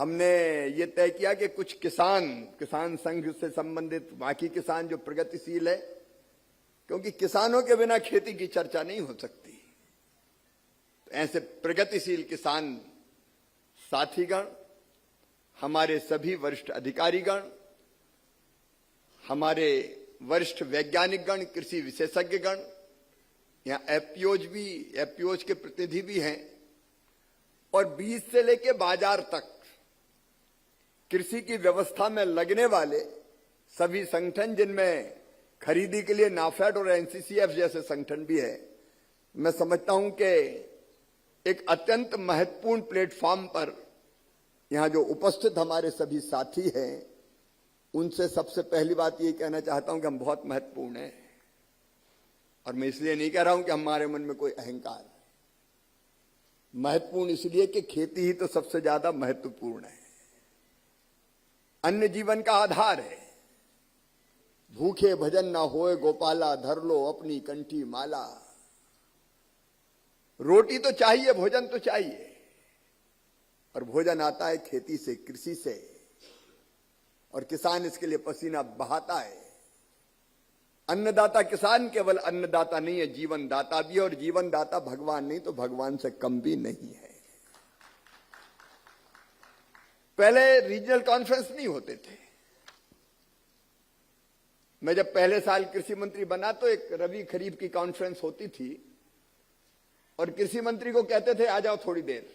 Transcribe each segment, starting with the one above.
हमने ये तय किया कि कुछ किसान संघ से संबंधित बाकी किसान जो प्रगतिशील है, क्योंकि किसानों के बिना खेती की चर्चा नहीं हो सकती, तो ऐसे प्रगतिशील किसान साथीगण, हमारे सभी वरिष्ठ अधिकारीगण, हमारे वरिष्ठ वैज्ञानिकगण, कृषि विशेषज्ञगण, यहाँ एपीओज के प्रतिनिधि भी हैं, और बीज से लेके बाजार तक कृषि की व्यवस्था में लगने वाले सभी संगठन, जिनमें खरीदी के लिए नाफेड और एनसीसीएफ जैसे संगठन भी है, मैं समझता हूं कि एक अत्यंत महत्वपूर्ण प्लेटफॉर्म पर यहां जो उपस्थित हमारे सभी साथी हैं, उनसे सबसे पहली बात ये कहना चाहता हूं कि हम बहुत महत्वपूर्ण हैं। और मैं इसलिए नहीं कह रहा हूं कि हमारे मन में कोई अहंकार है। महत्वपूर्ण इसलिए कि खेती ही तो सबसे ज्यादा महत्वपूर्ण है। अन्न जीवन का आधार है। भूखे भजन ना होए गोपाला, धर लो अपनी कंठी माला। रोटी तो चाहिए, भोजन तो चाहिए, और भोजन आता है खेती से, कृषि से, और किसान इसके लिए पसीना बहाता है। अन्नदाता किसान केवल अन्नदाता नहीं है, जीवन दाता भी है, और जीवन दाता भगवान नहीं तो भगवान से कम भी नहीं है। पहले रीजनल कॉन्फ्रेंस नहीं होते थे। मैं जब पहले साल कृषि मंत्री बना तो एक रबी खरीफ की कॉन्फ्रेंस होती थी, और कृषि मंत्री को कहते थे आ जाओ थोड़ी देर,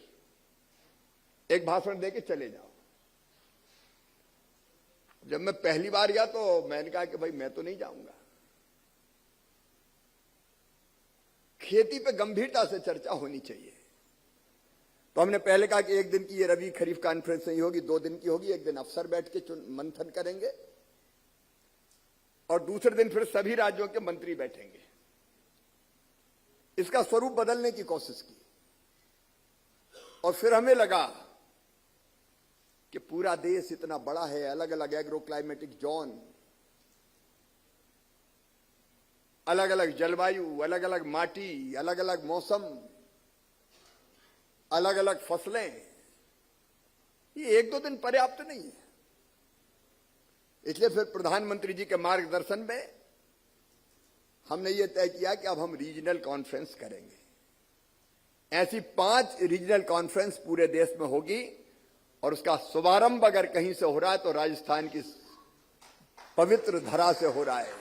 एक भाषण देके चले जाओ। जब मैं पहली बार गया तो मैंने कहा कि भाई मैं तो नहीं जाऊंगा। खेती पे गंभीरता से चर्चा होनी चाहिए। तो हमने पहले कहा कि एक दिन की ये रबी खरीफ कॉन्फ्रेंस नहीं होगी, 2 दिन की होगी। एक दिन अफसर बैठ के मंथन करेंगे, और दूसरे दिन फिर सभी राज्यों के मंत्री बैठेंगे। इसका स्वरूप बदलने की कोशिश की, और फिर हमें लगा कि पूरा देश इतना बड़ा है, अलग अलग एग्रो क्लाइमेटिक जोन, अलग अलग जलवायु, अलग अलग माटी, अलग अलग मौसम, अलग अलग फसलें, ये 1-2 दिन पर्याप्त नहीं है। इसलिए फिर प्रधानमंत्री जी के मार्गदर्शन में हमने ये तय किया कि अब हम रीजनल कॉन्फ्रेंस करेंगे। ऐसी 5 रीजनल कॉन्फ्रेंस पूरे देश में होगी, और उसका शुभारंभ अगर कहीं से हो रहा है तो राजस्थान की पवित्र धरा से हो रहा है।